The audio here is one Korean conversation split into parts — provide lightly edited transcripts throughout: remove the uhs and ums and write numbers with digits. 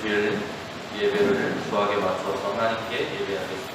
주일 예배를 수학에 맞춰서 하나님께 예배하겠습니다.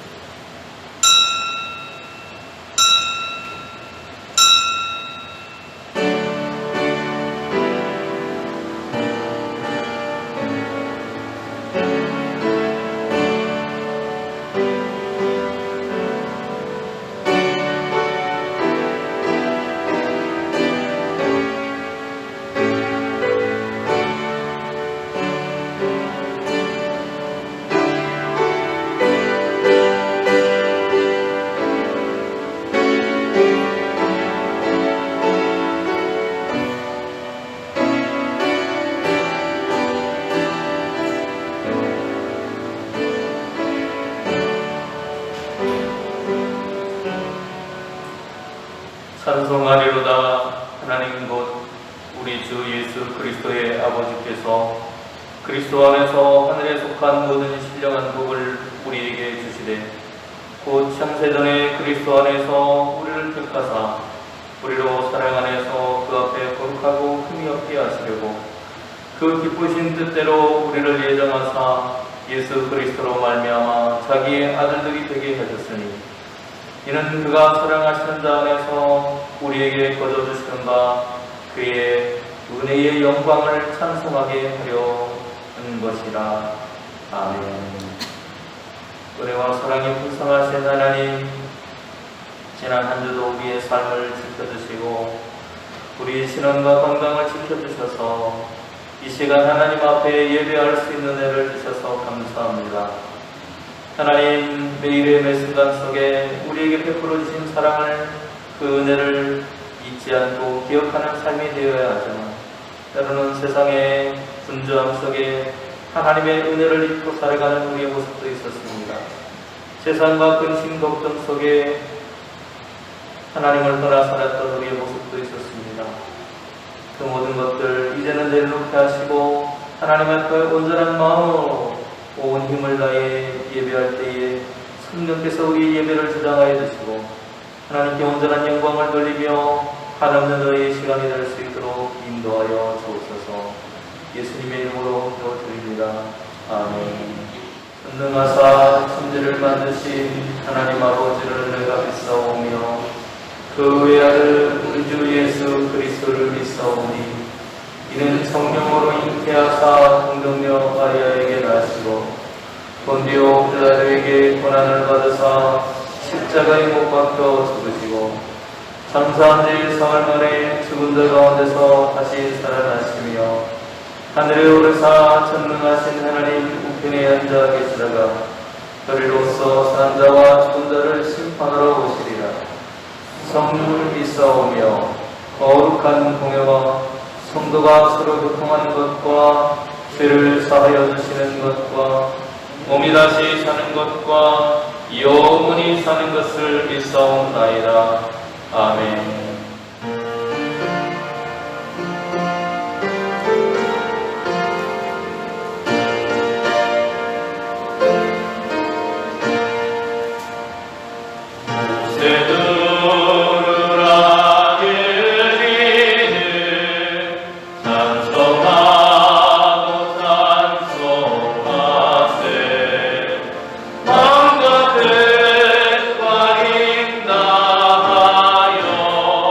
찬송하리로다. 하나님 곧 우리 주 예수 그리스도의 아버지께서 그리스도 안에서 하늘에 속한 모든 신령한 복을 우리에게 주시되 곧 창세전에 그리스도 안에서 우리를 택하사 우리로 사랑 안에서 그 앞에 거룩하고 흠이 없게 하시려고 그 기쁘신 뜻대로 우리를 예정하사 예수 그리스도로 말미암아 자기의 아들들이 되게 하셨으니 이는 그가 사랑하시는 자 안에서 우리에게 거저주시는 바 그의 은혜의 영광을 찬송하게 하려는 것이라. 아멘. 은혜와 사랑이 풍성하신 하나님, 지난 한 주도 우리의 삶을 지켜주시고 우리의 신앙과 건강을 지켜주셔서 이 시간 하나님 앞에 예배할 수 있는 은혜를 주셔서 감사합니다. 하나님, 매일의 매 순간 속에 우리에게 베풀어 주신 사랑을, 그 은혜를 잊지 않고 기억하는 삶이 되어야 하지만 때로는 세상의 분주함 속에 하나님의 은혜를 잊고 살아가는 우리의 모습도 있었습니다. 세상과 근심 걱정 속에 하나님을 떠나 살았던 우리의 모습도 있었습니다. 그 모든 것들 이제는 내려놓게 하시고 하나님 앞에 온전한 마음으로 온 힘을 다해 예배할 때에 성령께서 우리 예배를 주장하여 주시고 하나님께 온전한 영광을 돌리며 한없는 너희의 시간이 될 수 있도록 인도하여 주옵소서. 예수님의 이름으로 기도드립니다. 아멘. 전능하사 천지를 만드신 하나님 아버지를 내가 믿사오며 그 외아들 우리 주 예수 그리스도를 믿사오니 이는 성령으로 잉태하사 동정녀 마리아에게 나시고 본디오 빌라도에게 고난을 받으사 십자가에 못 박혀 죽으시고 장사한 지 사흘 만에 죽은 자 가운데서 다시 살아나시며 하늘에 오르사 전능하신 하나님 우편에 앉아 계시다가 저리로서 산 자와 죽은 자를 심판하러 오시리라. 성령을 믿사오며 거룩한 공회와 성도가 서로 교통하는 것과 죄를 사하여 주시는 것과 몸이 다시 사는 것과 영원히 사는 것을 믿사옵나이다. 아멘. 마음 같은 바린다 하여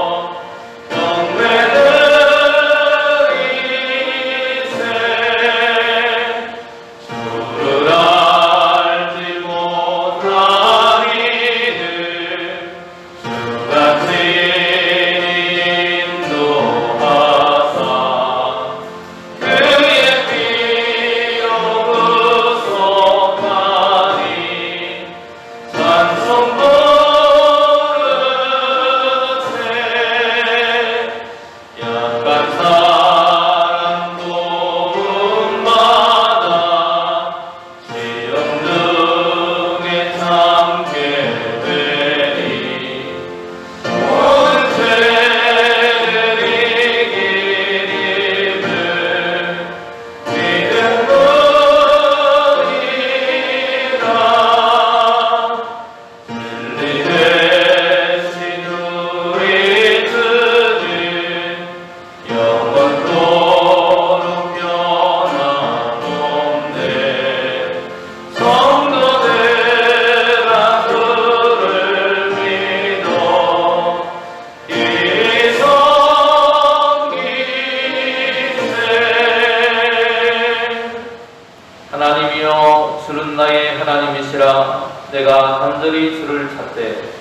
들으시라. 내가 간절히 주를 찾되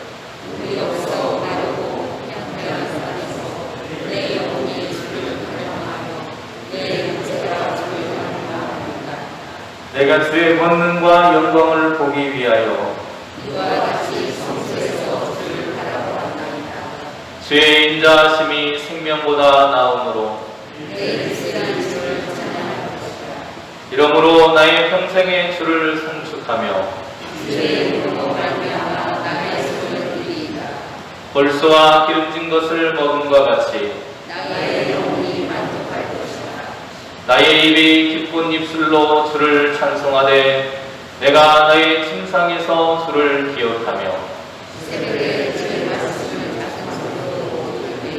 우리 없어 마르고 향한 산에서 내 영혼이 주를 찬양하며 내 육체가 주를 찬양하리이다. 내가 주의 권능과 영광을 보기 위하여 이와 같이 성소에서 주를 바라보았나이다. 주의 인자하심이 생명보다 나음으로 내 육신은 주를 찬양할 것이다. 이러므로 나의 평생에 주를 송축하며 주의 이름으로 말미암아 나의 손을 드리이다. 벌수와 기름진 것을 먹음과 같이 나의 영혼이 만족할 것이다. 나의 입이 기쁜 입술로 주를 찬송하되 내가 나의 침상에서 주를 기억하며 새벽에 주의 말씀을 작은 소리로 들을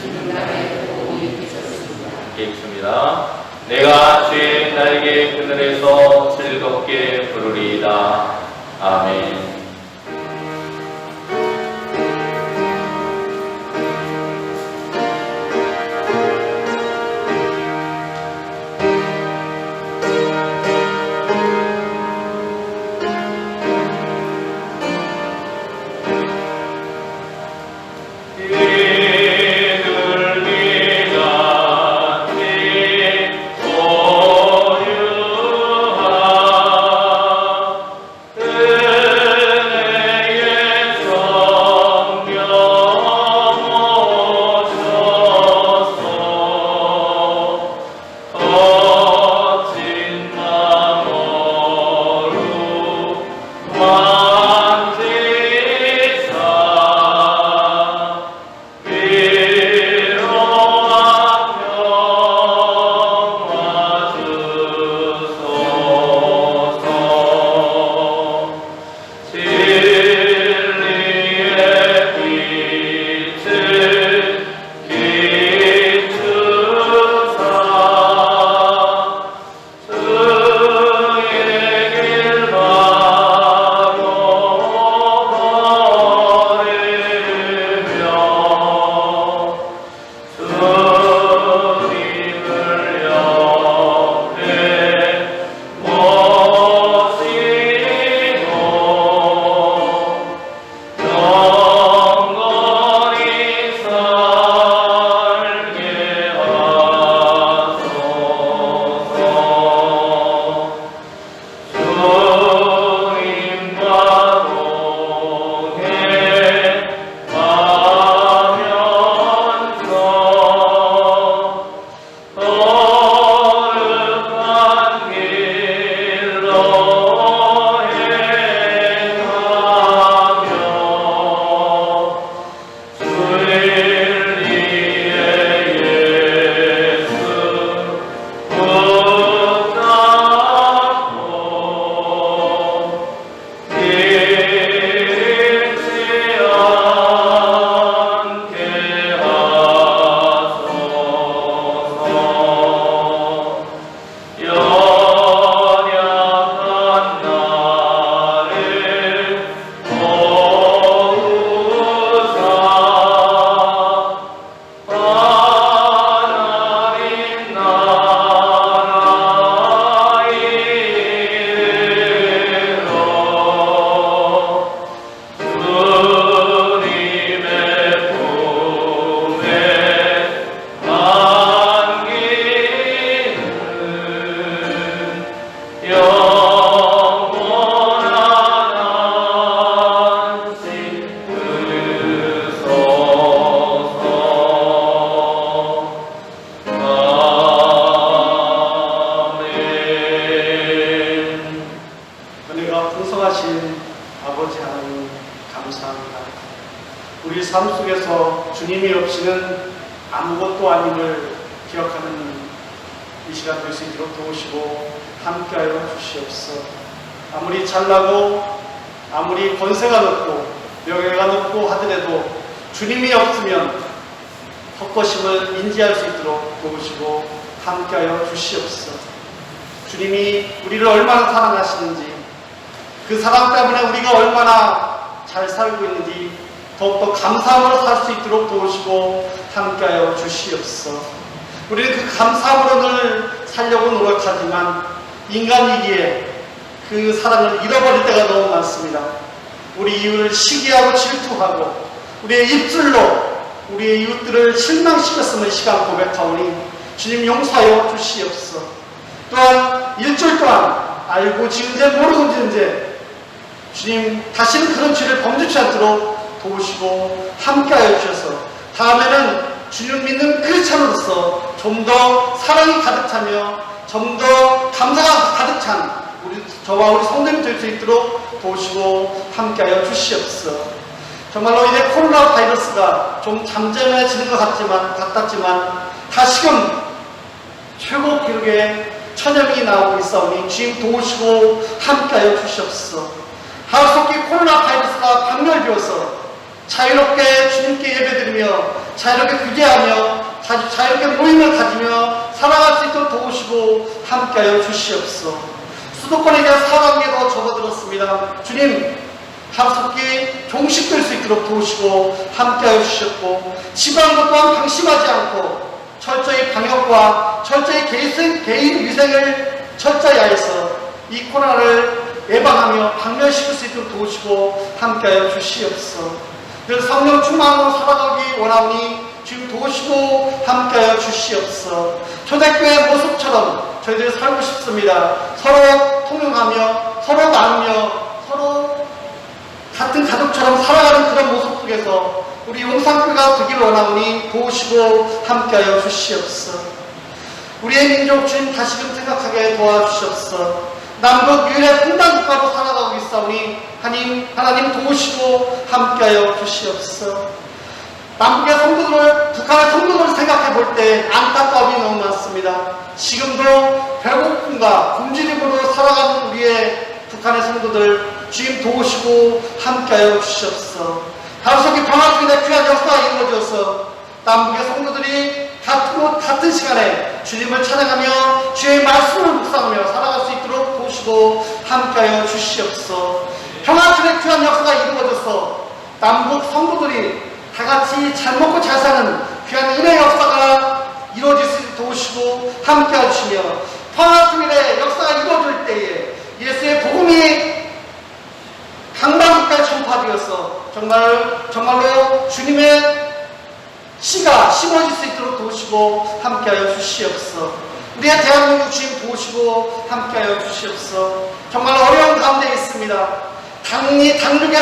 주는 나의 도움이 되셨습니다. 읽습니다. 내가 주의 날개 그늘에서 즐겁게 부르리이다. 아멘. 우리 삶 속에서 주님이 없이는 아무것도 아님을 기억하는 이 시간 될 수 있도록 도우시고 함께하여 주시옵소서. 아무리 잘나고 아무리 권세가 높고 명예가 높고 하더라도 주님이 없으면 헛것임을 인지할 수 있도록 도우시고 함께하여 주시옵소서. 주님이 우리를 얼마나 사랑하시는지, 그 사랑 때문에 우리가 얼마나 잘 살고 있는지 더욱더 감사함으로 살 수 있도록 도우시고 함께하여 주시옵소서. 우리는 그 감사함으로 늘 살려고 노력하지만 인간이기에 그 사랑을 잃어버릴 때가 너무 많습니다. 우리 이웃을 시기하고 질투하고 우리의 입술로 우리의 이웃들을 실망시켰음을 시간 고백하오니 주님 용서하여 주시옵소서. 또한 일주일 동안 알고 지은 죄 모르고 지은 죄 주님 다시는 그런 죄를 범죄치 않도록 도우시고 함께하여 주셔서 다음에는 주님 믿는 크리스찬으로서 좀 더 사랑이 가득 차며 좀 더 감사가 가득 찬 저와 우리 성도님 될 수 있도록 도우시고 함께하여 주시옵소서. 정말로 이제 코로나 바이러스가 좀 잠잠해지는 것 같았지만 다시금 최고 기록의 1000여 명이 나오고 있사오니 주님 도우시고 함께하여 주시옵소서. 하루속히 코로나 바이러스가 박멸되어서 자유롭게 주님께 예배드리며 자유롭게 규제하며 자유롭게 모임을 가지며 살아갈 수 있도록 도우시고 함께하여 주시옵소서. 수도권에 대한 사랑에도 접어들었습니다. 주님 하루속히 종식될 수 있도록 도우시고 함께하여 주셨고 지방도 또한 방심하지 않고 철저히 방역과 철저히 개인 위생을 철저히 하여서 이 코로나를 예방하며 박멸시킬 수 있도록 도우시고 함께하여 주시옵소서. 그래서 성령 충만으로 살아가기 원하오니 주님 도우시고 함께하여 주시옵소서. 초대교회 모습처럼 저희들이 살고 싶습니다. 서로 통용하며 서로 나누며 서로 같은 가족처럼 살아가는 그런 모습 속에서 우리 용산교회가 되기를 원하오니 도우시고 함께하여 주시옵소서. 우리의 민족 주님 다시금 생각하게 도와주시옵소서. 남북 유일의 분단국가로 살아가고 있사오니 하나님 도우시고 함께하여 주시옵소서. 남북의 성도들을 북한의 성도들을 생각해 볼 때 안타까움이 너무 많습니다. 지금도 배고픔과 굶주림으로 살아가는 우리의 북한의 성도들 주님 도우시고 함께하여 주시옵소서. 하루속히 평화주의의 귀한 역사가 이루어져서 남북의 성도들이 같은 시간에 주님을 찬양하며 주의 말씀을 묵상하며 살아갈 수 있도록 도우시고 함께하여 주시옵소서. 평화주의의 귀한 역사가 이루어져서 남북 성도들이 다같이 잘 먹고 잘 사는 귀한 은혜의 역사가 이루어질 수 있도록 도우시고 함께해 주시며 평화주일의 역사가 이루어질 때에 예수의 복음이 강방국까지 전파되어서 정말로 주님의 씨가 심어질 수 있도록 도우시고 함께하여 주시옵소서. 우리의 대한민국 주님 도우시고 함께하여 주시옵소서. 정말 어려운 가운데 있습니다. 당력에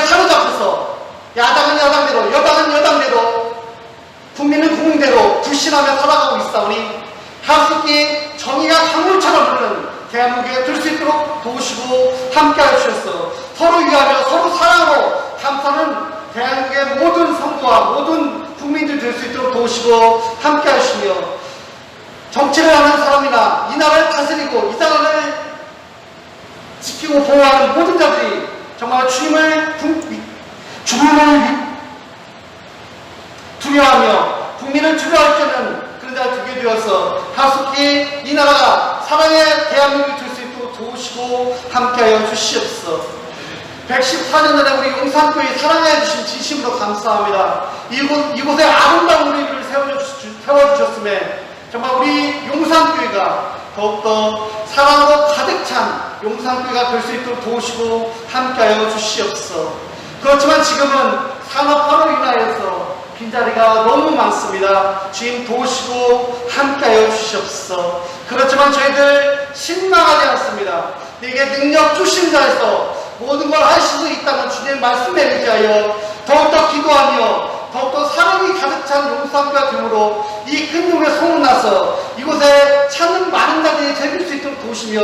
사로잡혀서 야당은 야당대로 여당은 여당대로 국민은 국민대로 불신하며 살아가고 있사오니 하루속히 정의가 강물처럼 흐르는 대한민국에 들 수 있도록 도우시고 함께하여 주셔서 서로 위하며 서로 사랑으로 감사는 대한민국의 모든 성도와 모든 국민들 될 수 있도록 도우시고 함께하여 주시며 정치를 하는 사람이나 이 나라를 다스리고 이 나라를 지키고 보호하는 모든 자들이 정말 주님을 두려워하며 국민을 두려워할 때는 그런 자가 되게 되어서 하루속히 이 나라가 사랑의 대한민국이 될 수 있도록 도우시고 함께하여 주시옵소서. 114년 전에 우리 용산교회 사랑해 주신 진심으로 감사합니다. 이곳에 아름다운 우리를 세워주셨음에 정말 우리 용산교회가 더욱더 사랑으로 가득 찬 용산교회가 될 수 있도록 도우시고 함께하여 주시옵소서. 그렇지만 지금은 산업화로 인하여서 빈자리가 너무 많습니다. 주님 도우시고 함께하여 주시옵소서. 그렇지만 저희들 실망하지 않습니다. 내게 능력 주신 자에서 모든 걸 하실 수 있다는 주님의 말씀에 의지하여 더욱더 기도하며 더욱더 사랑이 가득 찬 용산교회가 되므로 이 근동에 소문나서 이곳에 찾는 많은 자들이 즐길 수 있도록 도우시며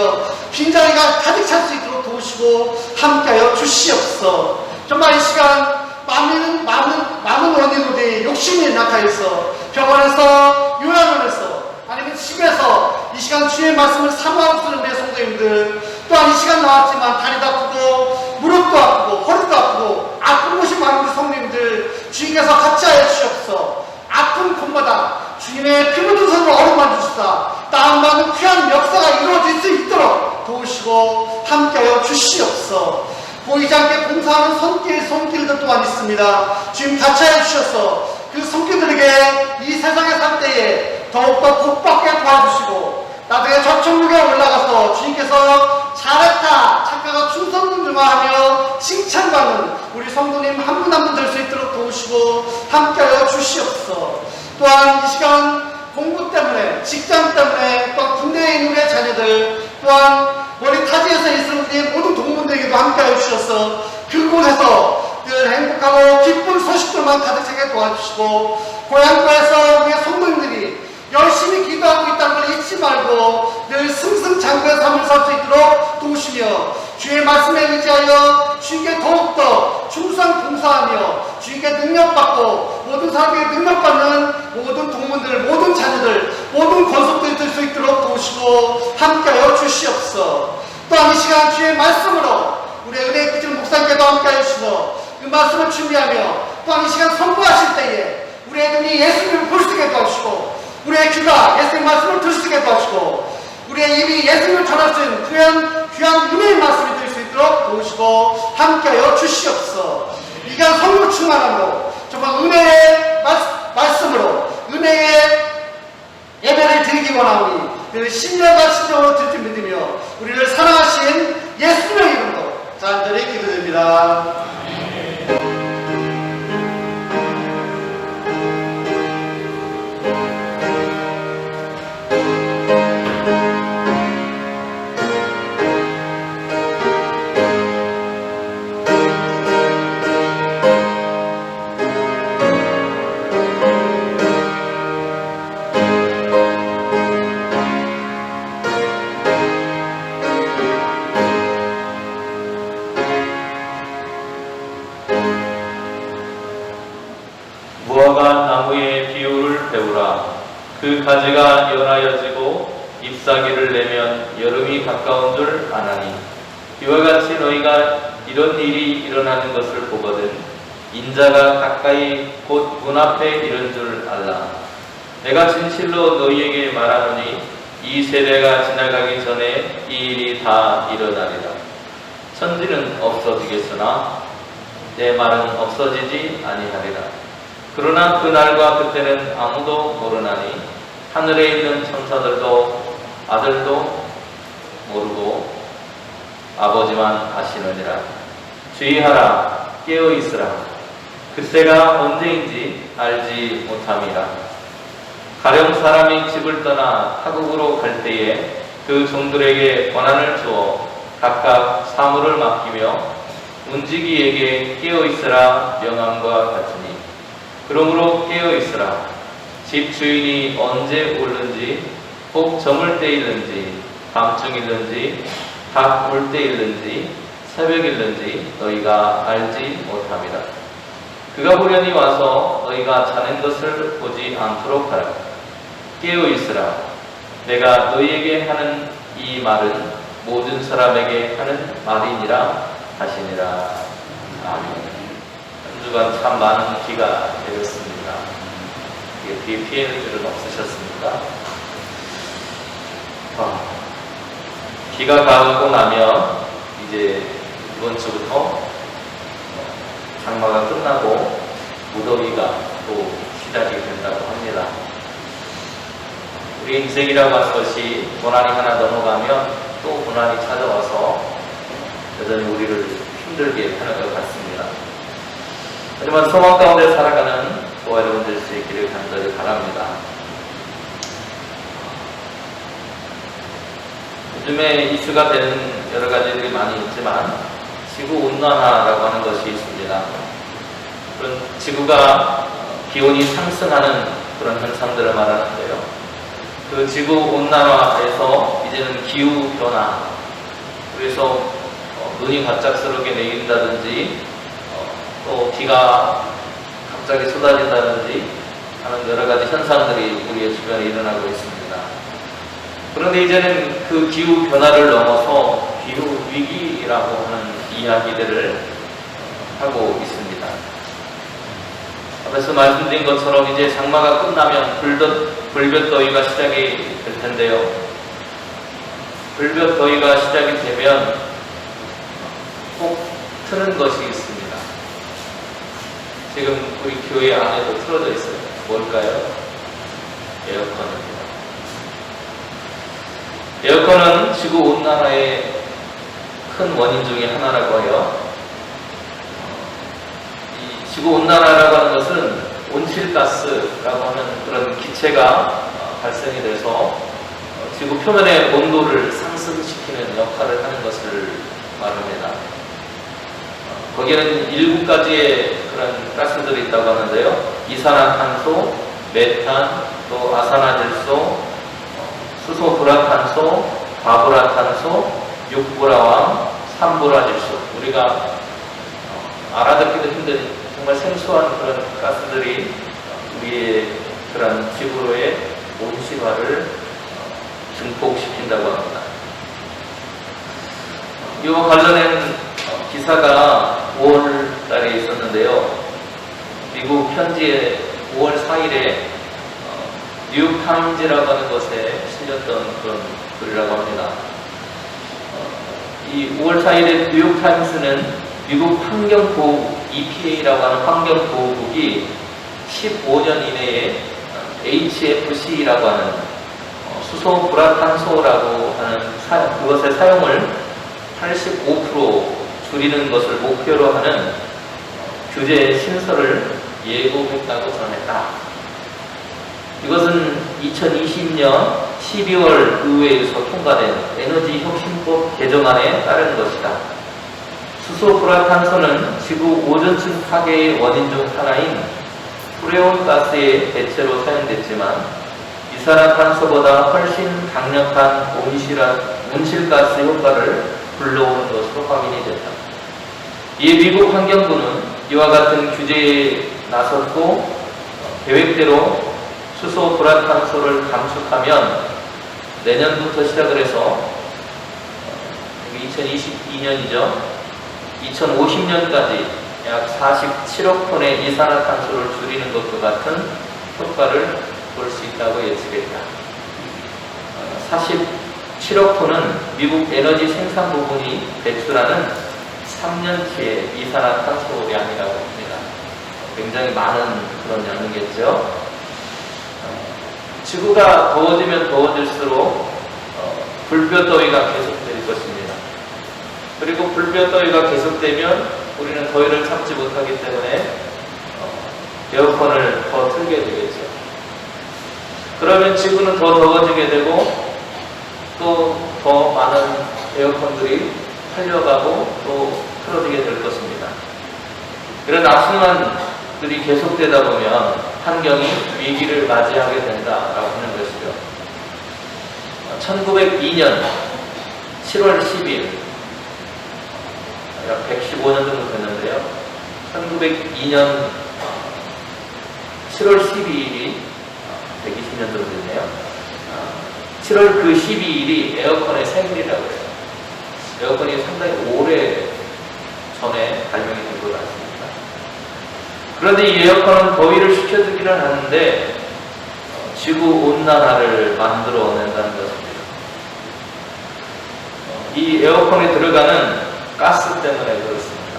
빈자리가 가득 찰 수 있도록 도우시고 함께하여 주시옵소서. 정말 이 시간 많은 원인으로 욕심이 낙하여서 병원에서 요양원에서 아니면 집에서 이 시간 주의 말씀을 사모하고 쓰는 내 성도님들 또한 이 시간 나왔지만 다리도 아프고 무릎도 아프고 허리도 아프고 아픈 곳이 많은 우리 성도님들 주님께서 같이 하여 주시옵소서. 아픈 곳마다 주님의 피 묻은 손으로 어루만 주시다 다음받는 귀한 역사가 이루어질 수 있도록 도우시고 함께하여 주시옵소서. 보이지 않게 봉사하는 손길들 또한 있습니다. 주님 같이 하여 주셔서 그 손길들에게 이 세상에 살 때에 더욱더 복받게 도와주시고 나중에 저천국에 올라가서 주님께서 잘했다, 착하고 충성군주가 하며 칭찬받는 우리 성도님 한 분 한 분 될 수 있도록 도우시고 함께하여 주시옵소서. 또한 이 시간 공부 때문에, 직장 때문에, 또 군대에 있는 우리의 자녀들, 또한 멀리 타지에서 있는 우리의 모든 동문들에게도 함께하여 주셔서 그곳에서 늘 행복하고 기쁜 소식들만 가득하게 도와주시고, 고향교회에서 우리의 성도님들이 열심히 기도하고 있다는 걸 잊지 말고 늘 승승장구의 삶을 살 수 있도록 도우시며, 주의 말씀에 의지하여 주님께 더욱더 충성 봉사하며 주님께 능력받고 모든 사람에게 능력받는 모든 동문들, 모든 자녀들, 모든 권속들이 될 수 있도록 도우시고 함께하여 주시옵소서. 또한 이 시간 주의 말씀으로 우리의 은혜의 그질 목사님께도 함께하여 주시고, 그 말씀을 준비하며 또한 이 시간 선포하실 때에 우리의 눈이 예수님을 볼 수 있게 도와주시고, 우리의 귀가 예수님의 말씀을 들을 수 있게 도와주시고, 우리의 입이 예수님을 전할 수 있는 귀한 은혜의 말씀이 될 수 있도록 도우시고 함께하여 주시옵소서. 이 시간 성령 충만함으로 정말 은혜의 말씀으로 은혜의 예배를 드리기 원하오니 늘 신령과 신령으로 드릴 줄 믿으며 우리를 사랑하신 예수님의 이름으로 간절히 기도드립니다. 무화과 나무의 비유를 배우라. 그 가지가 연하여지고 잎사귀를 내면 여름이 가까운 줄 아나니, 이와 같이 너희가 이런 일이 일어나는 것을 보거든 인자가 가까이 곧 문 앞에 이른 줄 알라. 내가 진실로 너희에게 말하노니 이 세대가 지나가기 전에 이 일이 다 일어나리라. 천지는 없어지겠으나 내 말은 없어지지 아니하리라. 그러나 그날과 그때는 아무도 모르나니 하늘에 있는 천사들도 아들도 모르고 아버지만 아시느니라. 주의하라, 깨어있으라. 그때가 언제인지 알지 못함이라. 가령 사람이 집을 떠나 타국으로 갈 때에 그 종들에게 권한을 주어 각각 사물을 맡기며 움직이에게 깨어있으라 명함과 같으니, 그러므로 깨어있으라. 집 주인이 언제 오는지, 혹 저물 때일는지, 밤중일는지, 닭 올 때일는지, 새벽일는지 너희가 알지 못함이라. 그가 보려니 와서 너희가 자는 것을 보지 않도록 하라. 깨어있으라. 내가 너희에게 하는 이 말은 모든 사람에게 하는 말이니라 하시니라. 아멘. 한 주간 참 많은 비가 내렸습니다. 비 피해는 일은 없으셨습니까? 비가 가고 나면 이제 이번 주부터 장마가 끝나고 무더위가 또 시작이 된다고 합니다. 우리 인생이라고 하는 것이 고난이 하나 넘어가면 또 고난이 찾아와서 여전히 우리를 힘들게 하는 것 같습니다. 하지만 소망 가운데 살아가는 저와 여러분 될 수 있기를 간절히 바랍니다. 요즘에 이슈가 되는 여러 가지들이 많이 있지만 지구온난화라고 하는 것이 있습니다. 그런 지구가 기온이 상승하는 그런 현상들을 말하는데요. 그 지구온난화에서 이제는 기후변화, 그래서 눈이 갑작스럽게 내린다든지 또 비가 갑자기 쏟아진다든지 하는 여러 가지 현상들이 우리의 주변에 일어나고 있습니다. 그런데 이제는 그 기후 변화를 넘어서 기후 위기라고 하는 이야기들을 하고 있습니다. 앞에서 말씀드린 것처럼 이제 장마가 끝나면 불볕더위가 시작이 될 텐데요. 불볕더위가 시작이 되면 꼭 트는 것이 있습니다. 지금 우리 교회 안에도 틀어져 있어요. 뭘까요? 에어컨입니다. 에어컨은 지구온난화에 큰 원인 중에 하나라고 해요. 이 지구온난화라고 하는 것은 온실가스라고 하는 그런 기체가 발생이 돼서 지구 표면의 온도를 상승시키는 역할을 하는 것을 말합니다. 거기에는 7가지의 그런 가스들이 있다고 하는데요. 이산화탄소, 메탄, 또 아산화질소, 수소불화탄소, 과불화탄소, 육불화황, 삼불화질소. 우리가 알아듣기도 힘든 정말 생소한 그런 가스들이 우리의 그런 지구로의 온실화를 증폭시킨다고 합니다. 이와 관련된 기사가 5월 달에 있었는데요. 미국 현지에 5월 4일에 뉴욕타임즈라고 하는 것에 실렸던 그런 글이라고 합니다. 이 5월 4일에 뉴욕타임스는 미국 환경보호국 EPA라고 하는 환경보호국이 15년 이내에 HFC라고 하는 수소불화탄소라고 하는 그것의 사용을 85% 줄이는 것을 목표로 하는 규제 신설을 예고했다고 전했다. 이것은 2020년 12월 의회에서 통과된 에너지혁신법 개정안에 따른 것이다. 수소불화탄소는 지구 오존층 파괴의 원인 중 하나인 프레온 가스의 대체로 사용됐지만 이산화탄소보다 훨씬 강력한 온실가스 효과를 불러오는 것으로 확인이 됐다. 이에 미국 환경부는 이와 같은 규제에 나섰고 계획대로 수소불화탄소를 감축하면 내년부터 시작을 해서 2022년이죠. 2050년까지 약 47억 톤의 이산화탄소를 줄이는 것과 같은 효과를 볼 수 있다고 예측했다. 47억 톤은 미국 에너지 생산 부분이 배출하는 3년치의 이산화탄소량이라고 합니다. 굉장히 많은 그런 양이겠죠. 지구가 더워지면 더워질수록 불볕더위가 계속될 것입니다. 그리고 불볕더위가 계속되면 우리는 더위를 참지 못하기 때문에 에어컨을 더 틀게 되겠죠. 그러면 지구는 더 더워지게 되고 또 더 많은 에어컨들이 팔려가고 또 틀어지게 될 것입니다. 이런 악순환들이 계속되다 보면 환경이 위기를 맞이하게 된다라고 하는 것이죠. 1902년 7월 10일 약 115년 정도 됐는데요. 1902년 7월 12일이 120년 정도 됐네요. 7월 그 12일이 에어컨의 생일이라고 해요. 에어컨이 상당히 오래 전에 발명이 된 것 같습니다. 그런데 이 에어컨은 더위를 식혀주기는 하는데 지구온난화를 만들어낸다는 것입니다. 이 에어컨에 들어가는 가스 때문에 그렇습니다.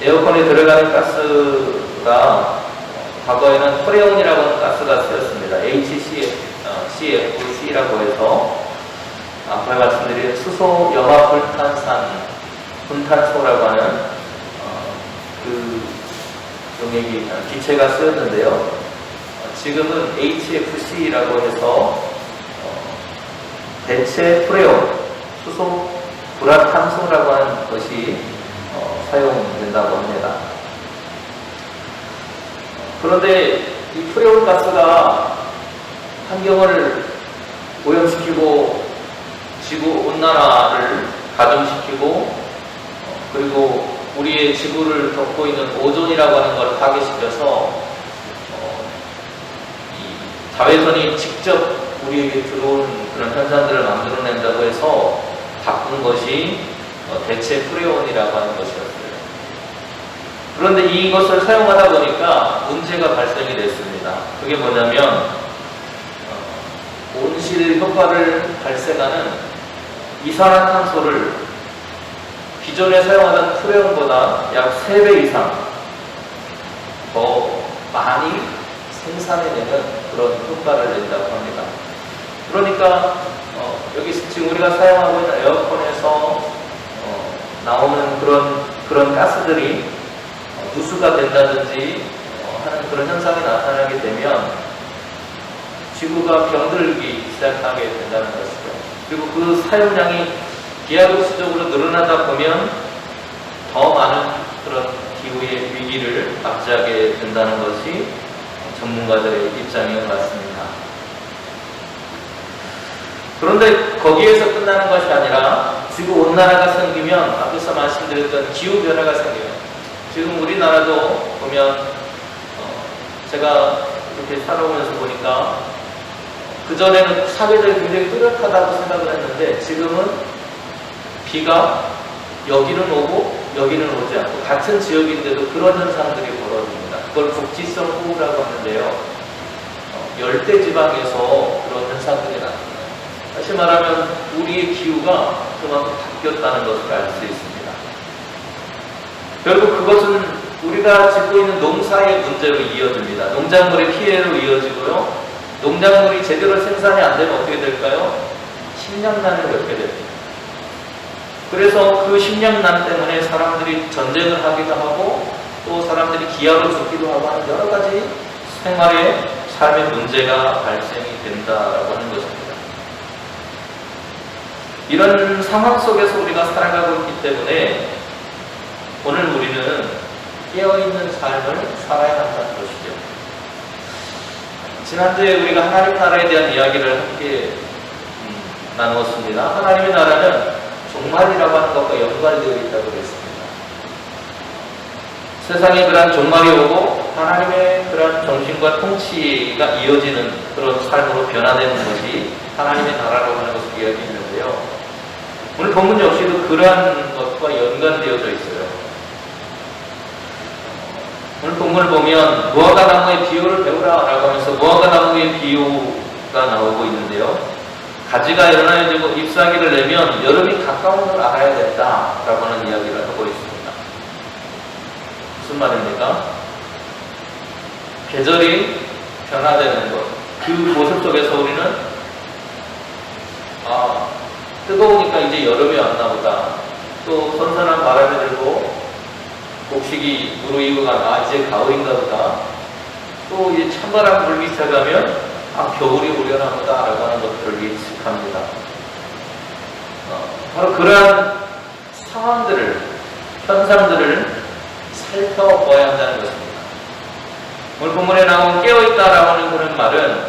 에어컨에 들어가는 가스가 과거에는 토레온이라고 하는 가스가 쓰였습니다. HCFC라고 해서 앞에 말씀드린 수소염화불탄소라고 하는 그 용액이 기체가 쓰였는데요. 지금은 HFC라고 해서 대체 프레온, 수소불화탄소라고 하는 것이 사용된다고 합니다. 그런데 이 프레온 가스가 환경을 오염시키고 지구 온난화를 가중시키고 그리고 우리의 지구를 덮고 있는 오존이라고 하는 걸 파괴시켜서 이 자외선이 직접 우리에게 들어오는 그런 현상들을 만들어낸다고 해서 바꾼 것이 대체 프레온이라고 하는 것이었어요. 그런데 이것을 사용하다 보니까 문제가 발생이 됐습니다. 그게 뭐냐면 온실 효과를 발생하는 이산화탄소를 기존에 사용하던 프레온보다 약 3배 이상 더 많이 생산해내는 그런 효과를 낸다고 합니다. 그러니까 여기 지금 우리가 사용하고 있는 에어컨에서 나오는 그런 가스들이 누수가 된다든지 하는 그런 현상이 나타나게 되면 지구가 병들기 시작하게 된다는 것이죠. 그리고 그 사용량이 기하급수적으로 늘어나다 보면 더 많은 그런 기후의 위기를 맞이하게 된다는 것이 전문가들의 입장인 것 같습니다. 그런데 거기에서 끝나는 것이 아니라 지구온난화가 생기면 앞에서 말씀드렸던 기후변화가 생겨요. 지금 우리나라도 보면 제가 이렇게 살아오면서 보니까 그전에는 사계절이 굉장히 뚜렷하다고 생각을 했는데 지금은 비가 여기는 오고 여기는 오지 않고 같은 지역인데도 그런 현상들이 벌어집니다. 그걸 북지성 호우라고 하는데요. 열대지방에서 그런 현상들이 나타나요. 다시 말하면 우리의 기후가 그만큼 바뀌었다는 것을 알 수 있습니다. 결국 그것은 우리가 짓고 있는 농사의 문제로 이어집니다. 농작물의 피해로 이어지고요. 농작물이 제대로 생산이 안 되면 어떻게 될까요? 식량난을 겪게 됩니다. 그래서 그 식량난 때문에 사람들이 전쟁을 하기도 하고 또 사람들이 기아로 죽기도 하고 하는 여러 가지 생활의 삶의 문제가 발생이 된다라고 하는 것입니다. 이런 상황 속에서 우리가 살아가고 있기 때문에 오늘 우리는 깨어있는 삶을 살아야 한다는 것이죠. 지난주에 우리가 하나님 나라에 대한 이야기를 함께 나누었습니다. 하나님의 나라는 종말이라고 하는 것과 연관되어 있다고 했습니다. 세상에 그러한 종말이 오고 하나님의 그러한 정신과 통치가 이어지는 그런 삶으로 변화되는 것이 하나님의 나라라고 하는 것을 이야기했는데요. 오늘 본문 역시도 그러한 것과 연관되어져 있어요. 오늘 본문을 보면 무화과 나무의 비유를 배우라 라고 하면서 무화과 나무의 비유가 나오고 있는데요. 가지가 일어나지고 잎사귀를 내면 여름이 가까운 걸 알아야 된다 라고 하는 이야기를 하고 있습니다. 무슨 말입니까? 계절이 변화되는 것, 그 모습 속에서 우리는 뜨거우니까 이제 여름이 왔나 보다. 또 선선한 바람이 들고 곡식이 무르익어가 이제 가을인가 보다. 또 이제 찬바람 불기 시작하면 겨울이 오려나 보다 라고 하는 것들을 예측합니다. 바로 그러한 상황들을, 현상들을 살펴봐야 한다는 것입니다. 오늘 본문에 나온 깨어있다라고 하는 그런 말은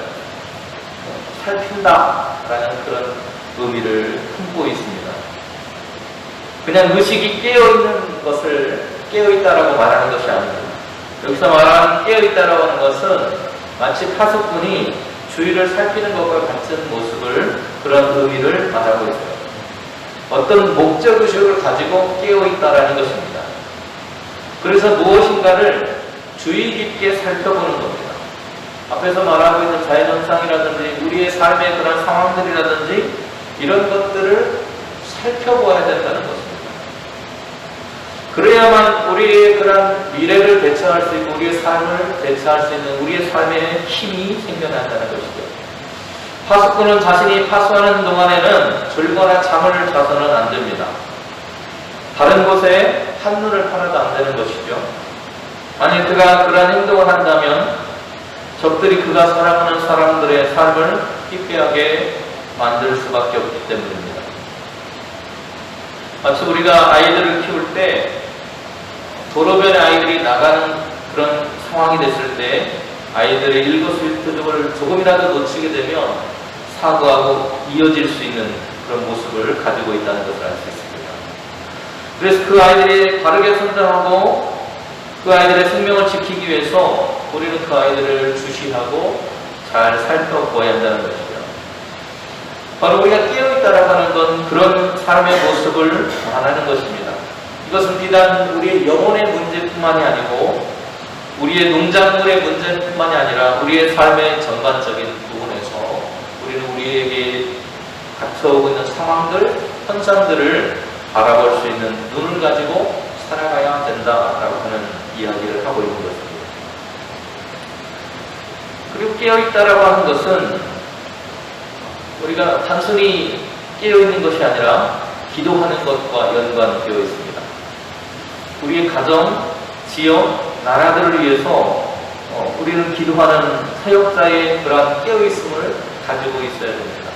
살핀다 라는 그런 의미를 품고 있습니다. 그냥 의식이 깨어있는 것을 깨어있다라고 말하는 것이 아닙니다. 여기서 말하는 깨어있다라고 하는 것은 마치 파수꾼이 주위를 살피는 것과 같은 모습을, 그런 의미를 말하고 있어요. 어떤 목적의식을 가지고 깨어있다라는 것입니다. 그래서 무엇인가를 주의 깊게 살펴보는 겁니다. 앞에서 말하고 있는 자연현상이라든지 우리의 삶의 그런 상황들이라든지 이런 것들을 살펴보아야 된다는 것입니다. 그래야만 우리의 그런 미래를 대처할 수 있고 우리의 삶을 대처할 수 있는 우리의 삶의 힘이 생겨난다는 것이죠. 파수꾼은 자신이 파수하는 동안에는 졸거나 잠을 자서는 안 됩니다. 다른 곳에 한눈을 팔아도 안 되는 것이죠. 만약 그가 그러한 행동을 한다면 적들이 그가 사랑하는 사람들의 삶을 피폐하게 만들 수밖에 없기 때문입니다. 마치 우리가 아이들을 키울 때 도로변에 아이들이 나가는 그런 상황이 됐을 때 아이들의 일거수일투족을 조금이라도 놓치게 되면 사고하고 이어질 수 있는 그런 모습을 가지고 있다는 것을 알 수 있습니다. 그래서 그 아이들이 바르게 성장하고 그 아이들의 생명을 지키기 위해서 우리는 그 아이들을 주시하고 잘 살펴보아야 한다는 것이죠. 바로 우리가 깨어있다라고 하는 건 그런 삶의 모습을 말하는 것입니다. 이것은 비단 우리의 영혼의 문제뿐만이 아니고 우리의 농작물의 문제뿐만이 아니라 우리의 삶의 전반적인 부분에서 우리는 우리에게 닥쳐오고 있는 상황들, 현상들을 바라볼 수 있는 눈을 가지고 살아가야 된다라고 하는 이야기를 하고 있는 것입니다. 그리고 깨어있다라고 하는 것은 우리가 단순히 깨어있는 것이 아니라 기도하는 것과 연관되어 있습니다. 우리의 가정, 지역, 나라들을 위해서 우리는 기도하는 사역자의 그러한 깨어있음을 가지고 있어야 됩니다.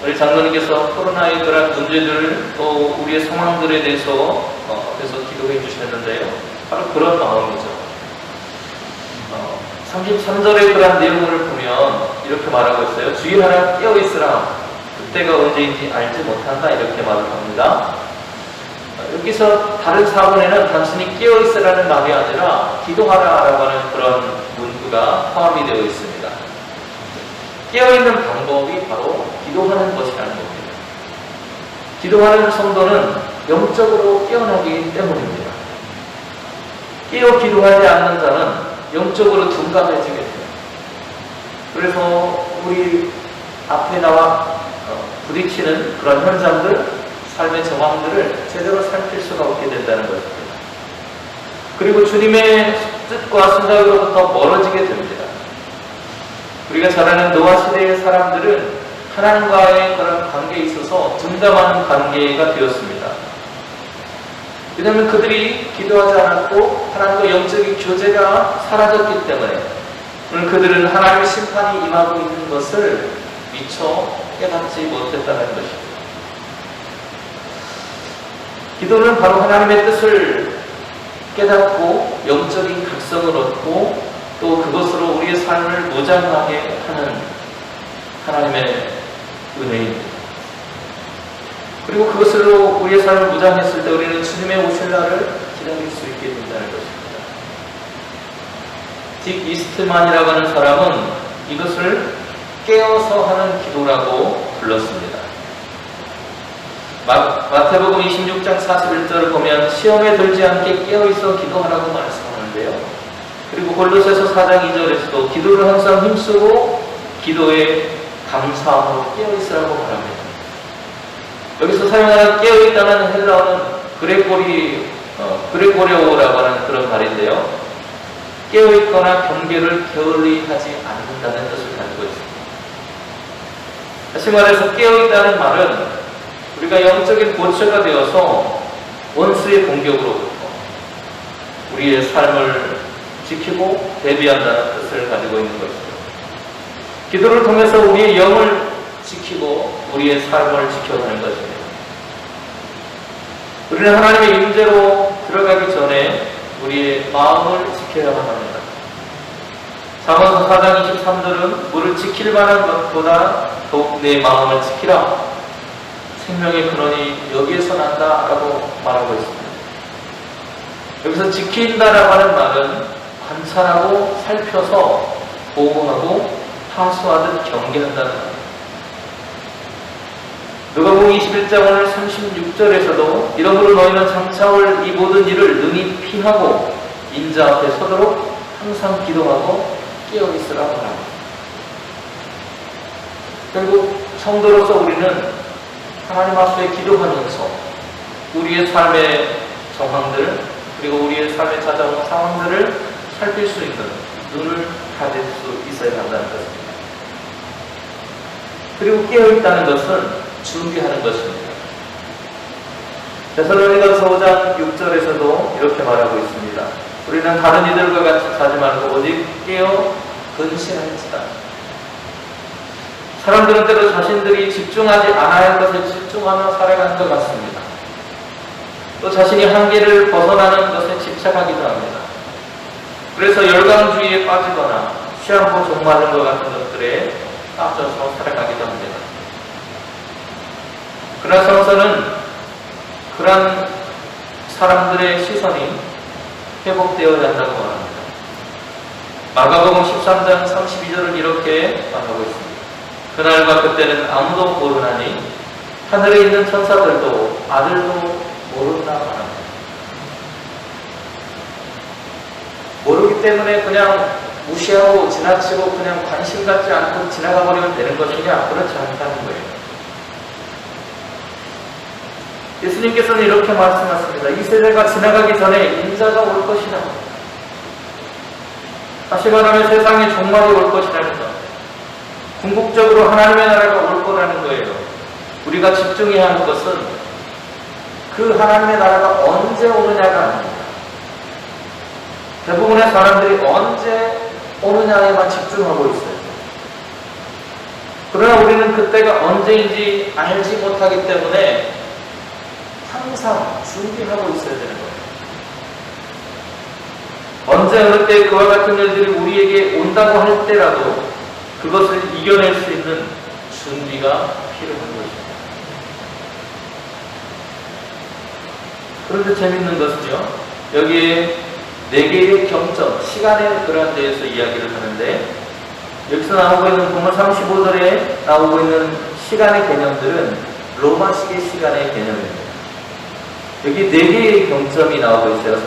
우리 장로님께서 코로나의 그러한 문제들을 또 우리의 상황들에 대해서 앞에서 기도해 주셨는데요. 바로 그런 마음이죠. 33절의 그러한 내용을 보면 이렇게 말하고 있어요. 주의하라 깨어있으라 그때가 언제인지 알지 못한다 이렇게 말을 합니다. 여기서 다른 사본에는 단순히 깨어있으라는 말이 아니라 기도하라라고 하는 그런 문구가 포함이 되어 있습니다. 깨어있는 방법이 바로 기도하는 것이라는 겁니다. 기도하는 성도는 영적으로 깨어나기 때문입니다. 깨어 기도하지 않는 자는 영적으로 둔감해지게 돼요. 그래서 우리 앞에 나와 부딪히는 그런 현상들, 삶의 정황들을 제대로 살필 수가 없게 된다는 것입니다. 그리고 주님의 뜻과 생각으로부터 멀어지게 됩니다. 우리가 잘 아는 노아 시대의 사람들은 하나님과의 그런 관계에 있어서 둔감한 관계가 되었습니다. 왜냐하면 그들이 기도하지 않았고 하나님과 영적인 교제가 사라졌기 때문에 오늘 그들은 하나님의 심판이 임하고 있는 것을 미처 깨닫지 못했다는 것입니다. 기도는 바로 하나님의 뜻을 깨닫고 영적인 각성을 얻고 또 그것으로 우리의 삶을 무장하게 하는 하나님의 은혜입니다. 그리고 그것으로 우리의 삶을 무장했을 때 우리는 주님의 오실 날을 기다릴 수 있게 된다는 것입니다. 딕 이스트만이라고 하는 사람은 이것을 깨어서 하는 기도라고 불렀습니다. 마태복음 26장 41절을 보면 시험에 들지 않게 깨어있어 기도하라고 말씀하는데요. 그리고 골로새서 4장 2절에서도 기도를 항상 힘쓰고 기도에 감사하고 깨어있으라고 말합니다. 여기서 사용하는 깨어있다는 헬라어는 그레고레오라고 하는 그런 말인데요. 깨어있거나 경계를 게을리하지 않는다는 뜻을 가지고 있습니다. 다시 말해서 깨어있다는 말은 우리가 영적인 보초가 되어서 원수의 공격으로부터 우리의 삶을 지키고 대비한다는 뜻을 가지고 있는 것입니다. 기도를 통해서 우리의 영을 지키고 우리의 삶을 지켜가는 것입니다. 우리는 하나님의 임재로 들어가기 전에 우리의 마음을 지켜야만 합니다. 잠언서 4장 23절은 물을 지킬 만한 것보다 더욱 내 마음을 지키라. 생명의 근원이 여기에서 난다 라고 말하고 있습니다. 여기서 지킨다라고 하는 말은 관찰하고 살펴서 보호하고 하수하듯 경계한다는 말입니다. 누가복음 21장 오늘 36절에서도 이러므로 너희는 장차올 이 모든 일을 능히 피하고 인자 앞에 서도록 항상 기도하고 깨어있으라 말합니다. 결국 성도로서 우리는 하나님 앞에 기도하면서 우리의 삶의 정황들 그리고 우리의 삶에 찾아온 상황들을 살필 수 있는 눈을 가질 수 있어야 한다는 것입니다. 그리고 깨어있다는 것은 준비하는 것입니다. 데살로니가서 5장 6절에서도 이렇게 말하고 있습니다. 우리는 다른 이들과 같이 자지 말고 오직 깨어 근신할지다. 사람들은 때로 자신들이 집중하지 않아야 할 것에 집중하며 살아가는 것 같습니다. 또 자신이 한계를 벗어나는 것에 집착하기도 합니다. 그래서 열광주의에 빠지거나 시한부 종맞은 것 같은 것들에 빠져서 살아가기도 합니다. 그러나 성서는 그러한 사람들의 시선이 회복되어야 한다고 말합니다. 마가복음 13장 32절은 이렇게 말하고 있습니다. 그날과 그때는 아무도 모르나니 하늘에 있는 천사들도 아들도 모른다 말합니다. 모르기 때문에 그냥 무시하고 지나치고 그냥 관심 갖지 않고 지나가 버리면 되는 것이냐? 그렇지 않다는 거예요. 예수님께서는 이렇게 말씀하십니다. 이 세대가 지나가기 전에 인자가 올 것이다. 다시 말하면 세상에 종말이 올 것이라는 것. 궁극적으로 하나님의 나라가 올 거라는 거예요. 우리가 집중해야 하는 것은 그 하나님의 나라가 언제 오느냐가 아닙니다. 대부분의 사람들이 언제 오느냐에만 집중하고 있어요. 그러나 우리는 그때가 언제인지 알지 못하기 때문에 항상 준비하고 있어야 되는 거예요. 언제 어느 때 그와 같은 일들이 우리에게 온다고 할 때라도 그것을 이겨낼 수 있는 준비가 필요한 것입니다. 그런데 재밌는 것은요, 여기에 4개의 경점, 시간에 그런 데에서 이야기를 하는데, 여기서 나오고 있는 본문 35절에 나오고 있는 시간의 개념들은 로마식의 시간의 개념입니다. 여기 4개의 경점이 나오고 있어요.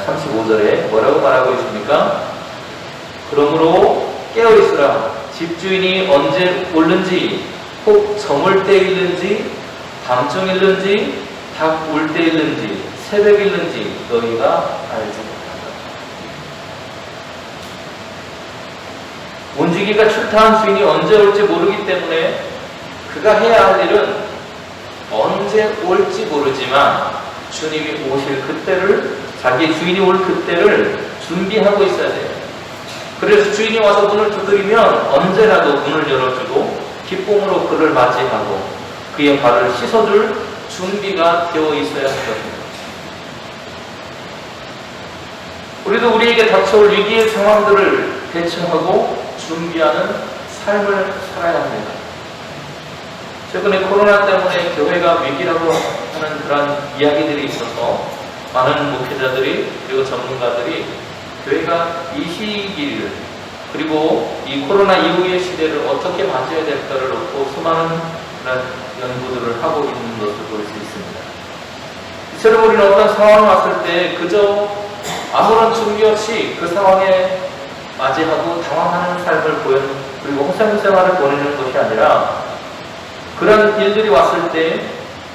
35절에 뭐라고 말하고 있습니까? 그러므로 깨어있으라. 집주인이 언제 올는지, 혹 저물 때일는지, 밤중일는지, 닭 울 때일는지, 새벽일는지 너희가 알지 못한다. 온지기가 출타한 주인이 언제 올지 모르기 때문에 그가 해야 할 일은 언제 올지 모르지만 주님이 오실 그때를, 자기 주인이 올 그때를 준비하고 있어야 돼요. 그래서 주인이 와서 문을 두드리면 언제라도 문을 열어주고 기쁨으로 그를 맞이하고 그의 발을 씻어줄 준비가 되어 있어야 합니다. 우리도 우리에게 닥쳐올 위기의 상황들을 대처하고 준비하는 삶을 살아야 합니다. 최근에 코로나 때문에 교회가 위기라고 하는 그런 이야기들이 있어서 많은 목회자들이 그리고 전문가들이 교회가 이 시기를 그리고 이 코로나 이후의 시대를 어떻게 맞이해야 될까를 놓고 수많은 그런 연구들을 하고 있는 것을 볼 수 있습니다. 이처럼 우리는 어떤 상황이 왔을 때 그저 아무런 준비 없이 그 상황에 맞이하고 당황하는 삶을 그리고 홍생생활을 보내는 것이 아니라 그런 일들이 왔을 때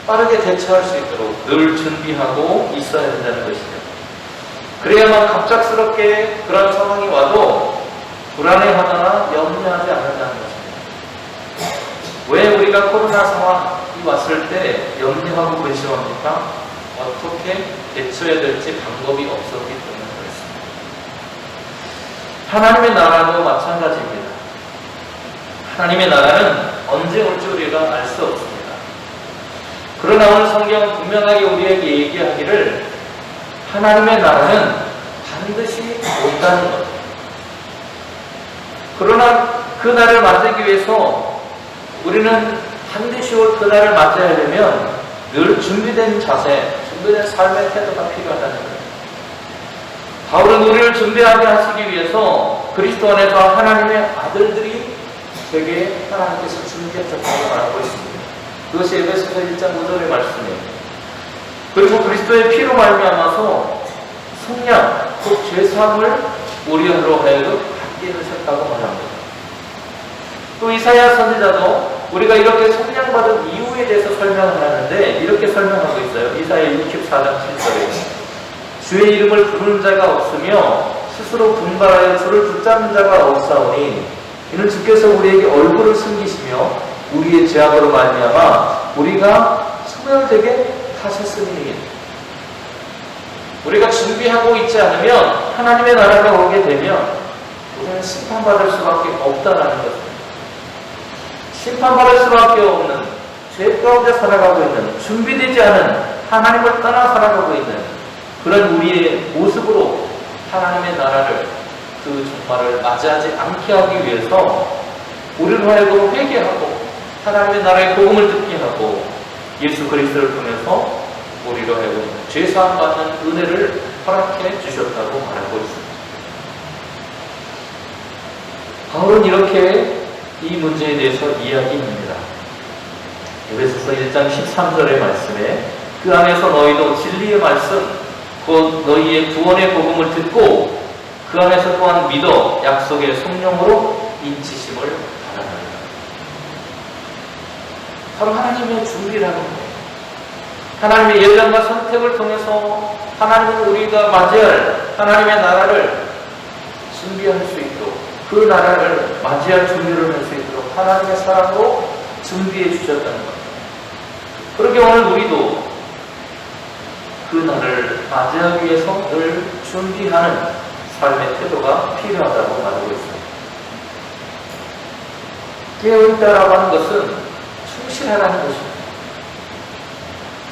빠르게 대처할 수 있도록 늘 준비하고 있어야 된다는 것이죠. 그래야만 갑작스럽게 그런 상황이 와도 불안해하거나 염려하지 않는다는 것입니다. 왜 우리가 코로나 상황이 왔을 때 염려하고 근심합니까? 어떻게 대처해야 될지 방법이 없었기 때문에 그렇습니다. 하나님의 나라도 마찬가지입니다. 하나님의 나라는 언제 올지 우리가 알 수 없습니다. 그러나 오늘 성경은 분명하게 우리에게 얘기하기를 하나님의 나라는 반드시 온다는 것. 그러나 그 날을 맞이하기 위해서 우리는 반드시 올 그 날을 맞이하려면 늘 준비된 자세, 준비된 삶의 태도가 필요하다는 거예요. 바울은 우리를 준비하게 하시기 위해서 그리스도 안에서 하나님의 아들들이 되게 하나님께서 준비하셨다고 말하고 있습니다. 그것이 에베소서 1장 5절의 말씀이에요. 그리고 그리스도의 피로 말미암아서 성령, 곧 죄사함을 우리로 하여금 받게 하셨다고 말합니다. 또 이사야 선지자도 우리가 이렇게 성령받은 이유에 대해서 설명을 하는데 이렇게 설명하고 있어요. 이사야 64장 7절에 주의 이름을 부르는 자가 없으며 스스로 분발하여 주를 붙잡는 자가 없사오니 이는 주께서 우리에게 얼굴을 숨기시며 우리의 죄악으로 말미암아 우리가 소멸되게 하셨으니 우리가 준비하고 있지 않으면 하나님의 나라가 오게 되면 우리는 심판받을 수밖에 없다는 것입니다. 심판받을 수밖에 없는 죄 가운데 살아가고 있는 준비되지 않은 하나님을 떠나 살아가고 있는 그런 우리의 모습으로 하나님의 나라를 그 종말을 맞이하지 않게 하기 위해서 우리를 하여금 회개하고 하나님의 나라의 복음을 듣게 하고 예수 그리스도를 통해서 우리로 하여금 죄사함 받는 은혜를 허락해 주셨다고 말하고 있습니다. 바울은 이렇게 이 문제에 대해서 이야기합니다. 에베소서 1장 13절의 말씀에 그 안에서 너희도 진리의 말씀 곧 너희의 구원의 복음을 듣고 그 안에서 또한 믿어 약속의 성령으로 인치심을 바라느니라. 바로 하나님의 준비라는 거예요. 하나님의 예정과 선택을 통해서 하나님은 우리가 맞이할 하나님의 나라를 준비할 수 있도록 그 나라를 맞이할 준비를 할 수 있도록 하나님의 사랑으로 준비해 주셨다는 것. 그러게 오늘 우리도 그 날을 맞이하기 위해서 늘 준비하는 삶의 태도가 필요하다고 말하고 있습니다. 깨어있다라고 하는 것은 충실하라는 것입니다.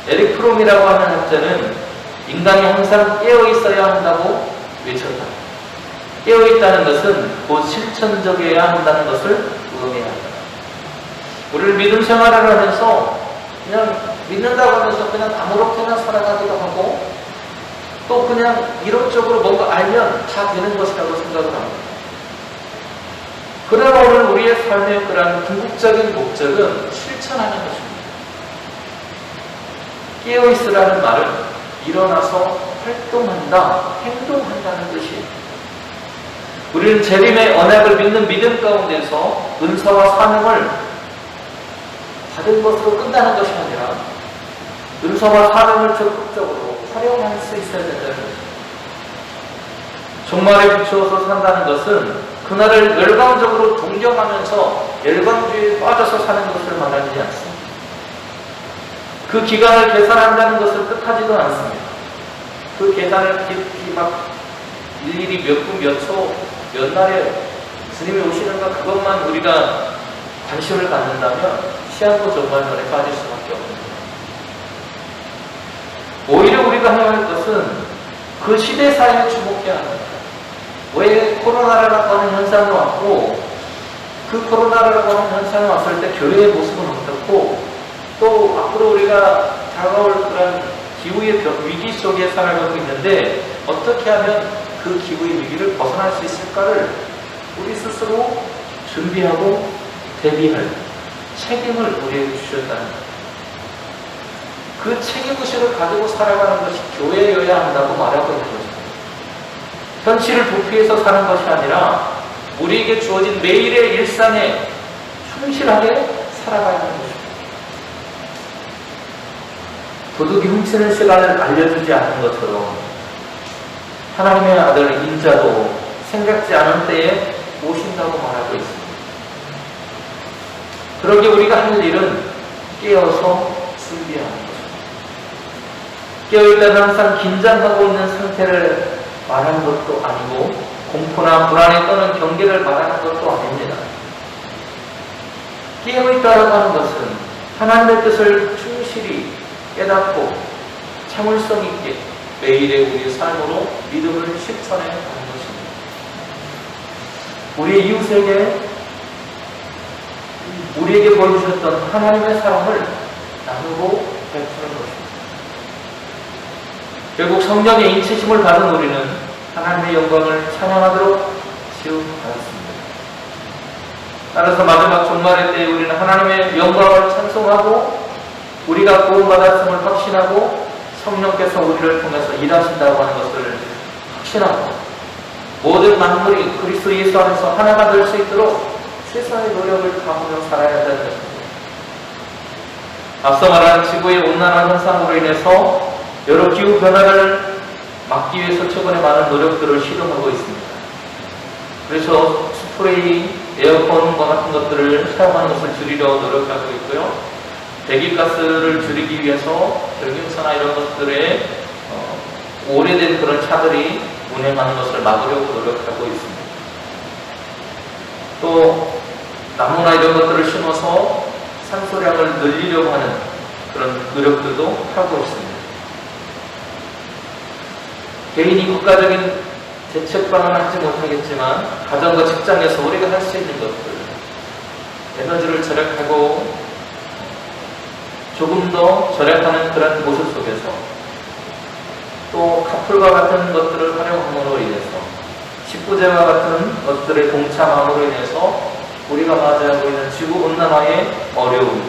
에릭 프롬이라고 하는 학자는 인간이 항상 깨어있어야 한다고 외쳤다. 깨어있다는 것은 곧 실천적이어야 한다는 것을 의미한다. 우리를 믿음 생활을 하면서 그냥 믿는다고 하면서 그냥 아무렇게나 살아가기도 하고 또 그냥 이론적으로 뭔가 알면 다 되는 것이라고 생각을 합니다. 그러나 오늘 우리의 삶의 그런 궁극적인 목적은 실천하는 것입니다. 깨어있으라는 말은 일어나서 활동한다, 행동한다는 뜻이에요. 우리는 재림의 언약을 믿는 믿음 가운데서 은사와 사명을 받은 것으로 끝나는 것이 아니라 은사와 사명을 적극적으로 활용할 수 있어야 된다는 것입니다. 종말에 비추어서 산다는 것은 그날을 열광적으로 동경하면서 열광주의에 빠져서 사는 것을 말하지 않습니다. 그 기간을 계산한다는 것을 뜻하지도 않습니다. 그 계산을 깊이 막 일일이 몇 분, 몇 초, 몇 날에 주님이 오시는가 그것만 우리가 관심을 갖는다면 시한부 종말론에 빠질 수밖에 없습니다. 오히려 우리가 해야 할 것은 그 시대사에 주목해야 합니다. 왜 코로나라고 하는 현상이 왔고 그 코로나라고 하는 현상이 왔을 때 교회의 모습은 어떻고 또 앞으로 우리가 다가올 그런 기후의 위기 속에 살아가고 있는데 어떻게 하면 그 기후의 위기를 벗어날 수 있을까를 우리 스스로 준비하고 대비할 책임을 우리에게 주셨다는 것. 그 책임의식을 가지고 살아가는 것이 교회여야 한다고 말하고 있는 것입니다. 현실을 도피해서 사는 것이 아니라 우리에게 주어진 매일의 일상에 충실하게 살아가야 하는 것입니다. 도둑이 훔치는 시간을 알려주지 않은 것처럼 하나님의 아들 인자도 생각지 않은 때에 오신다고 말하고 있습니다. 그러기에 우리가 할 일은 깨어서 준비하는 것입니다. 깨어있다는 항상 긴장하고 있는 상태를 말하는 것도 아니고 공포나 불안에 떠는 경계를 말하는 것도 아닙니다. 깨어있다고 하는 것은 하나님의 뜻을 충실히 깨닫고 참을성 있게 매일의 우리의 삶으로 믿음을 실천해 가는 것입니다. 우리의 이웃에게 우리에게 보여주셨던 하나님의 사랑을 나누고 베푸는 것입니다. 결국 성령의 인치심을 받은 우리는 하나님의 영광을 찬양하도록 지음받았습니다. 따라서 마지막 종말의 때에 우리는 하나님의 영광을 찬송하고 우리가 구원받았음을 확신하고 성령께서 우리를 통해서 일하신다고 하는 것을 확신하고 모든 만물이 그리스도 예수 안에서 하나가 될 수 있도록 최선의 노력을 다하며 살아야 한다는 것입니다. 앞서 말한 지구의 온난화 현상으로 인해서 여러 기후 변화를 막기 위해서 최근에 많은 노력들을 시도하고 있습니다. 그래서 스프레이, 에어컨과 같은 것들을 사용하는 것을 줄이려 노력하고 있고요. 배기가스를 줄이기 위해서 경유차나 이런 것들에 오래된 그런 차들이 운행하는 것을 막으려고 노력하고 있습니다. 또 나무나 이런 것들을 심어서 산소량을 늘리려고 하는 그런 노력들도 하고 있습니다. 개인이 국가적인 대책 방안을 하지 못하겠지만 가정과 직장에서 우리가 할 수 있는 것들, 에너지를 절약하고 조금 더 절약하는 그런 모습 속에서 또 카풀과 같은 것들을 활용함으로 인해서 식구제와 같은 것들의 동참함으로 인해서 우리가 맞이하고 있는 지구온난화의 어려움,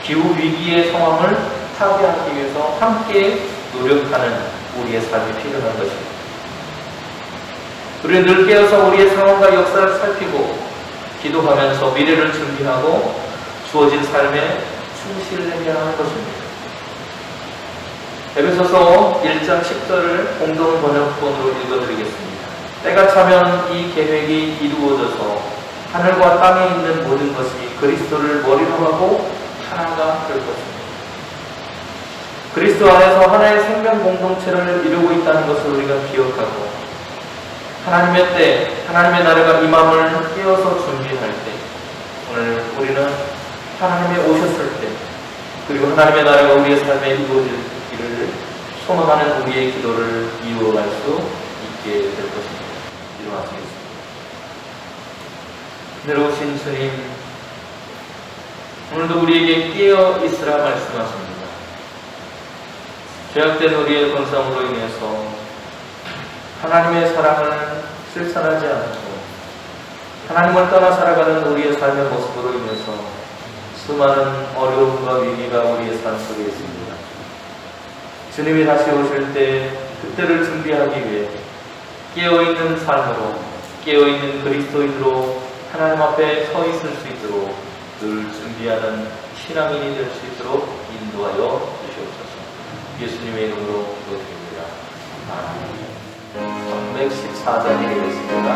기후위기의 상황을 타개하기 위해서 함께 노력하는 우리의 삶이 필요한 것입니다. 우리는 늘 깨어서 우리의 상황과 역사를 살피고 기도하면서 미래를 준비하고 주어진 삶에 충실해야 하는 것입니다. 에베소서 1장 10절을 공동 번역본으로 읽어드리겠습니다. 때가 차면 이 계획이 이루어져서 하늘과 땅에 있는 모든 것이 그리스도를 머리로 하고 하나가 될 것입니다. 그리스도 안에서 하나의 생명 공동체를 이루고 있다는 것을 우리가 기억하고 하나님의 때, 하나님의 나라가 임함을 깨어서 준비할 때, 오늘 우리는 하나님이 오셨을 때, 그리고 하나님의 나라가 우리의 삶에 이루어지기를 소망하는 우리의 기도를 이루어갈 수 있게 될 것입니다. 기도하시겠습니다. 내려오신 주님, 오늘도 우리에게 깨어 있으라 말씀하십니다. 죄악된 우리의 본성으로 인해서 하나님의 사랑을 실천하지 않고 하나님을 떠나 살아가는 우리의 삶의 모습으로 인해서 수많은 어려움과 위기가 우리의 삶 속에 있습니다. 주님이 다시 오실 때 그때를 준비하기 위해 깨어있는 삶으로, 깨어있는 그리스도인으로 하나님 앞에 서 있을 수 있도록 늘 준비하는 신앙인이 될 수 있도록 인도하여 주시옵소서. 예수님의 이름으로 기도드립니다. 아멘. 314장이 되겠습니다.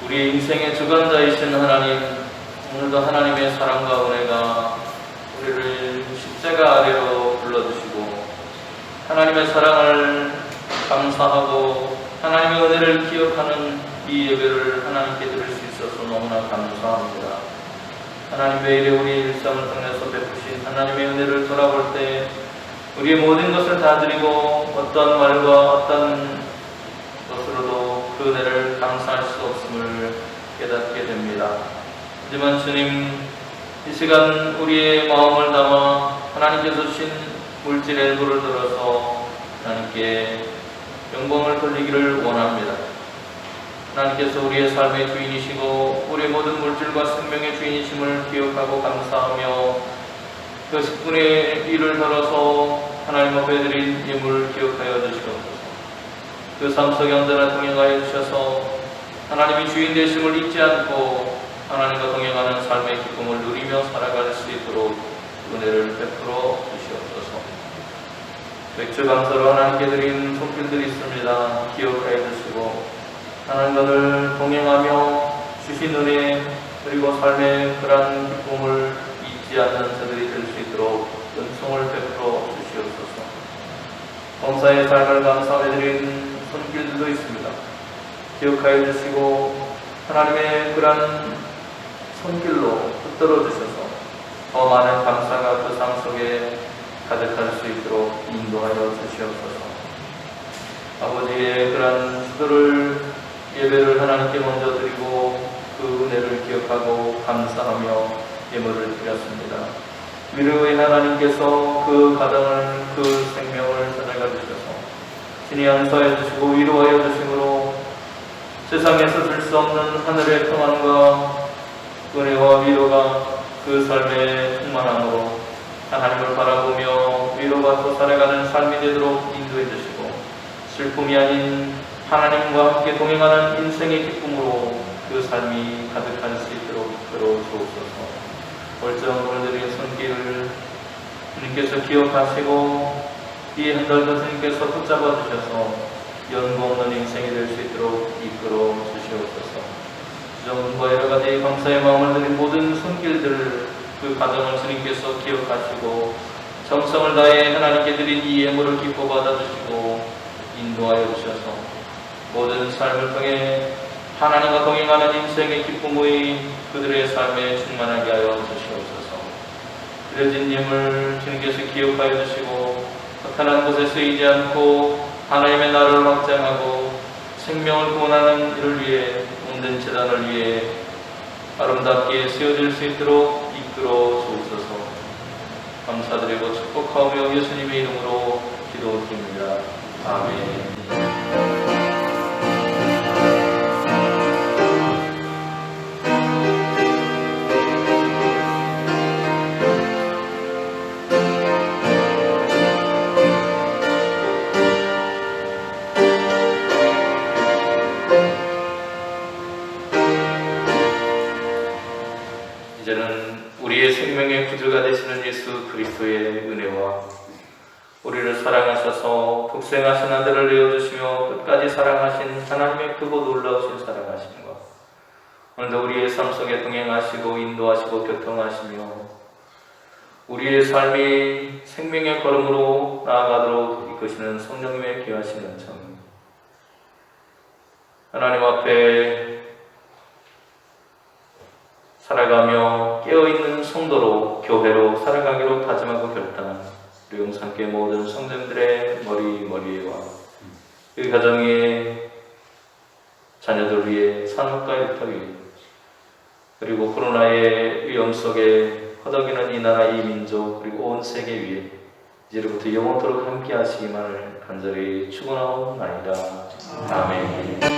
우리 인생의 주관자이신 하나님, 오늘도 하나님의 사랑과 은혜가 우리를 십자가 아래로 불러주시고 하나님의 사랑을 감사하고 하나님의 은혜를 기억하는 이 예배를 하나님께 드릴 수 있어서 너무나 감사합니다. 하나님 매일의 우리 일상을 통해서 베푸신 하나님의 은혜를 돌아볼 때 우리의 모든 것을 다 드리고 어떤 말과 어떤 것으로도 그 은혜를 감사할 수 없음을 깨닫게 됩니다. 하지만 주님, 이 시간 우리의 마음을 담아 하나님께서 주신 물질 일부를 들어서 하나님께 영광을 돌리기를 원합니다. 하나님께서 우리의 삶의 주인이시고 우리의 모든 물질과 생명의 주인이심을 기억하고 감사하며 그 10분의 1을 들어서 하나님 앞에 드린 예물을 기억하여 주시옵소서. 그 삶 속에 언제나 동행하여 주셔서 하나님이 주인 되심을 잊지 않고 하나님과 동행하는 삶의 기쁨을 누리며 살아갈 수 있도록 은혜를 베풀어 주시옵소서. 맥주 감사로 하나님께 드린 손길들이 있습니다. 기억하여 주시고 하나님과 늘 동행하며 주신 은혜 그리고 삶의 그러한 기쁨을 잊지 않는 저들이 될 수 있도록 은총을 베풀어 주시옵소서. 범사의 삶을 감사해드린 손길들도 있습니다. 기억하여 주시고 하나님의 그런 손길로 붙들어 주셔서 더 많은 감사가 그 삶 속에 가득할 수 있도록 인도하여 주시옵소서. 아버지의 그런 기도를 예배를 하나님께 먼저 드리고 그 은혜를 기억하고 감사하며 예물을 드렸습니다. 위로의 하나님께서 그 가정을 그 생명을 찾아가 주셔서 신이 안수하여 주시고 위로하여 주심으로 세상에서 줄 수 없는 하늘의 평안과 은혜와 위로가 그 삶에 충만함으로 하나님을 바라보며 위로받고 살아가는 삶이 되도록 인도해 주시고 슬픔이 아닌 하나님과 함께 동행하는 인생의 기쁨으로 그 삶이 가득할 수 있도록 이끌어 주옵소서. 월정을 드린 손길을 주님께서 기억하시고 이 한 달도 주님께서 붙잡아 주셔서 연고 없는 인생이 될 수 있도록 이끌어 주시옵소서. 주정과 여러 가지 감사의 마음을 드린 모든 손길들을 그 가정을 주님께서 기억하시고 정성을 다해 하나님께 드린 이 예물을 기뻐 받아주시고 인도하여 주셔서 모든 삶을 통해 하나님과 동행하는 인생의 기쁨의 그들의 삶에 충만하게 하여 주시옵소서. 드려진 예물 주님께서 기억하여 주시고 허탄한 곳에 쓰이지 않고 하나님의 나라를 확장하고 생명을 구원하는 이를 위해 몸된 재단을 위해 아름답게 세워질 수 있도록 이끌어 주옵소서. 감사드리고 축복하오며 예수님의 이름으로 기도드립니다. 아멘. 이제는 우리의 생명의 구주가 되시는 예수 그리스도의 은혜와 우리를 사랑하셔서 복생하신 아들을 내어주시며 끝까지 사랑하신 하나님의 크고 놀라우신 사랑하심과 오늘도 우리의 삶 속에 동행하시고 인도하시고 교통하시며 우리의 삶이 생명의 걸음으로 나아가도록 이끄시는 성령님의 귀하신 은총, 하나님 앞에 살아가며 깨어있는 성도로 교회로 살아가기로 다짐하고 결단한 우리 용산교회 모든 성도들의 머리에와 그 가정의 자녀들 위해 산업과 일터 위에 그리고 코로나의 위험 속에 허덕이는 이 나라 이 민족 그리고 온 세계 위에 이제부터 영원토록 함께 하시기만을 간절히 축원하옵나이다. 아멘.